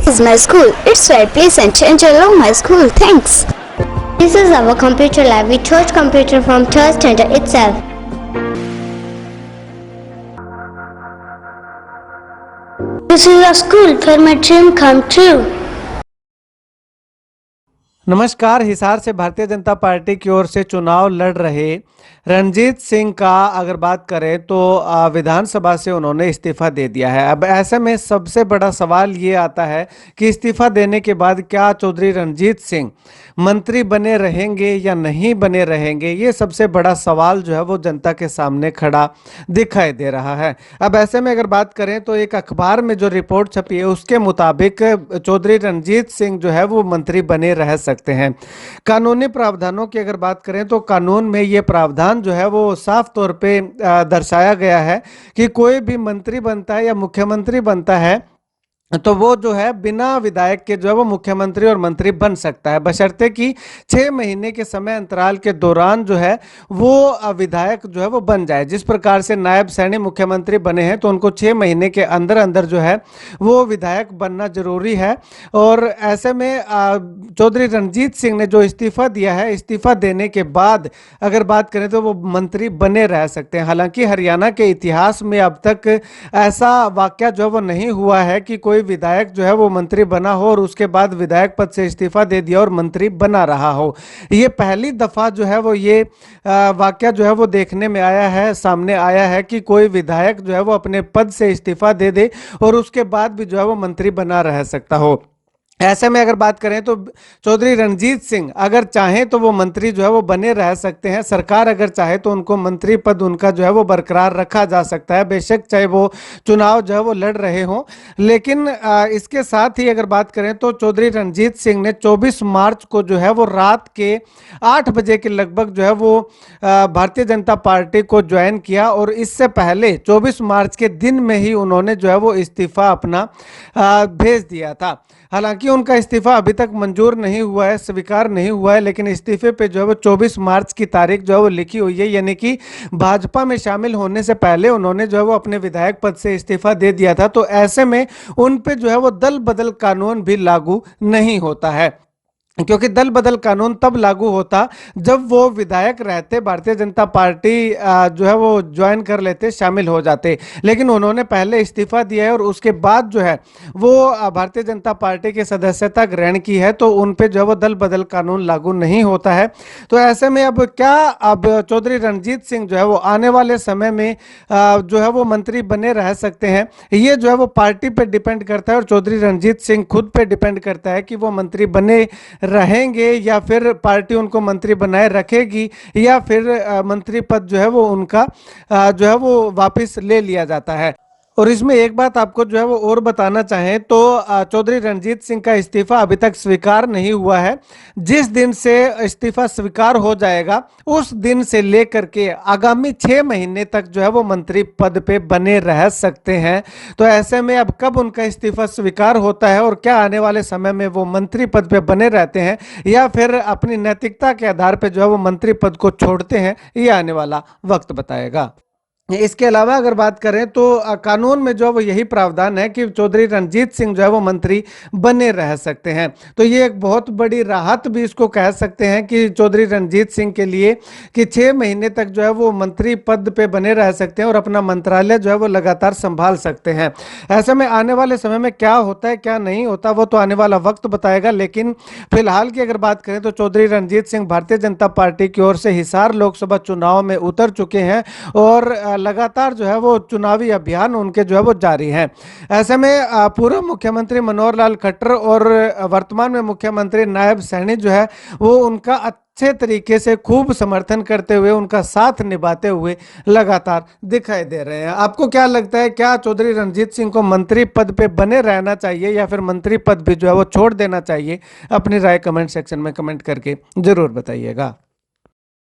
This is my school. It's right place and change along my school. Thanks. This is our computer lab. We chose computer from third standard itself. This is a school where my dream come true. नमस्कार। हिसार से Bharatiya Janata party की ओर से चुनाव लड़ रहे रणजीत सिंह का अगर बात करें तो विधानसभा से उन्होंने इस्तीफा दे दिया है। अब ऐसे में सबसे बड़ा सवाल ये आता है कि इस्तीफा देने के बाद क्या चौधरी रणजीत सिंह मंत्री बने रहेंगे या नहीं बने रहेंगे, ये सबसे बड़ा सवाल जो है वो जनता के सामने खड़ा दिखाई दे रहा है। अब ऐसे में अगर बात करें तो एक अखबार में जो रिपोर्ट छपी है उसके मुताबिक चौधरी रणजीत सिंह जो है वो मंत्री बने रह सकते हैं। कानूनी प्रावधानों की अगर बात करें तो कानून में ये प्रावधान जो है वो साफ तौर पे दर्शाया गया है कि कोई भी मंत्री बनता है या मुख्यमंत्री बनता है तो वो जो है बिना विधायक के जो है वो मुख्यमंत्री और मंत्री बन सकता है, बशर्ते कि 6 महीने के समय अंतराल के दौरान जो है वो विधायक जो है वो बन जाए। जिस प्रकार से नायब सैनी मुख्यमंत्री बने हैं तो उनको 6 महीने के अंदर अंदर जो है वो विधायक बनना जरूरी है। और ऐसे में चौधरी रणजीत सिंह ने जो इस्तीफा दिया है, इस्तीफा देने के बाद अगर बात करें तो वो मंत्री बने रह सकते हैं। हालांकि हरियाणा के इतिहास में अब तक ऐसा वाकया जो है वो नहीं हुआ है कि कोई विधायक जो है वो मंत्री बना हो और उसके बाद विधायक पद से इस्तीफा दे दिया और मंत्री बना रहा हो। ये पहली दफा जो है वो ये वाकया जो है वो देखने में आया है, सामने आया है कि कोई विधायक जो है वो अपने पद से इस्तीफा दे दे और उसके बाद भी जो है वो मंत्री बना रह सकता हो। ऐसे में अगर बात करें तो चौधरी रणजीत सिंह अगर चाहें तो वो मंत्री जो है वो बने रह सकते हैं। सरकार अगर चाहे तो उनको मंत्री पद उनका जो है वो बरकरार रखा जा सकता है, बेशक चाहे वो चुनाव जो है वो लड़ रहे हों। लेकिन इसके साथ ही अगर बात करें तो चौधरी रणजीत सिंह ने 24 मार्च को जो है वो रात के 8 बजे के लगभग जो है वो भारतीय जनता पार्टी को ज्वाइन किया और इससे पहले 24 मार्च के दिन में ही उन्होंने जो है वो इस्तीफा अपना भेज दिया था। हालांकि उनका इस्तीफा अभी तक मंजूर नहीं हुआ है, स्वीकार नहीं हुआ है, लेकिन इस्तीफे पे जो है वो 24 मार्च की तारीख जो है वो लिखी हुई है, यानी कि भाजपा में शामिल होने से पहले उन्होंने जो है वो अपने विधायक पद से इस्तीफा दे दिया था। तो ऐसे में उन पे जो है वो दल बदल कानून भी लागू नहीं होता है, क्योंकि दल बदल कानून तब लागू होता जब वो विधायक रहते, भारतीय जनता पार्टी जो है वो ज्वाइन कर लेते, शामिल हो जाते। लेकिन उन्होंने पहले इस्तीफा दिया है और उसके बाद जो है वो भारतीय जनता पार्टी की सदस्यता ग्रहण की है, तो उन पे जो है वो दल बदल कानून लागू नहीं होता है। तो ऐसे में अब क्या अब चौधरी रणजीत सिंह जो है वो आने वाले समय में जो है वो मंत्री बने रह सकते हैं, ये जो है वो पार्टी पर डिपेंड करता है और चौधरी रणजीत सिंह खुद पे डिपेंड करता है कि वो मंत्री बने रहेंगे या फिर पार्टी उनको मंत्री बनाए रखेगी या फिर मंत्री पद जो है वो उनका जो है वो वापस ले लिया जाता है। और इसमें एक बात आपको जो है वो और बताना चाहें तो चौधरी रणजीत सिंह का इस्तीफा अभी तक स्वीकार नहीं हुआ है। जिस दिन से इस्तीफा स्वीकार हो जाएगा उस दिन से लेकर के आगामी 6 महीने तक जो है वो मंत्री पद पे बने रह सकते हैं। तो ऐसे में अब कब उनका इस्तीफा स्वीकार होता है और क्या आने वाले समय में वो मंत्री पद पे बने रहते हैं या फिर अपनी नैतिकता के आधार पर जो है वो मंत्री पद को छोड़ते हैं, ये आने वाला वक्त बताएगा। इसके अलावा अगर बात करें तो कानून में जो वो यही प्रावधान है कि चौधरी रणजीत सिंह जो है वो मंत्री बने रह सकते हैं। तो ये एक बहुत बड़ी राहत भी इसको कह सकते हैं कि चौधरी रणजीत सिंह के लिए कि 6 महीने तक जो है वो मंत्री पद पे बने रह सकते हैं और अपना मंत्रालय जो है वो लगातार संभाल सकते हैं। ऐसे में आने वाले समय में क्या होता है क्या नहीं होता वो तो आने वाला वक्त बताएगा। लेकिन फिलहाल की अगर बात करें तो चौधरी रणजीत सिंह भारतीय जनता पार्टी की ओर से हिसार लोकसभा चुनाव में उतर चुके हैं और लगातार जो है वो चुनावी अभियान उनके जो है वो जारी है। ऐसे में पूर्व मुख्यमंत्री मनोहर लाल खट्टर और वर्तमान में मुख्यमंत्री नायब सैनी जो है वो उनका अच्छे तरीके से खूब समर्थन करते हुए, उनका साथ निभाते हुए लगातार दिखाई दे रहे हैं। आपको क्या लगता है, क्या चौधरी रणजीत सिंह को मंत्री पद पे बने रहना चाहिए या फिर मंत्री पद भी जो है वो छोड़ देना चाहिए? अपनी राय कमेंट सेक्शन में कमेंट करके जरूर बताइएगा।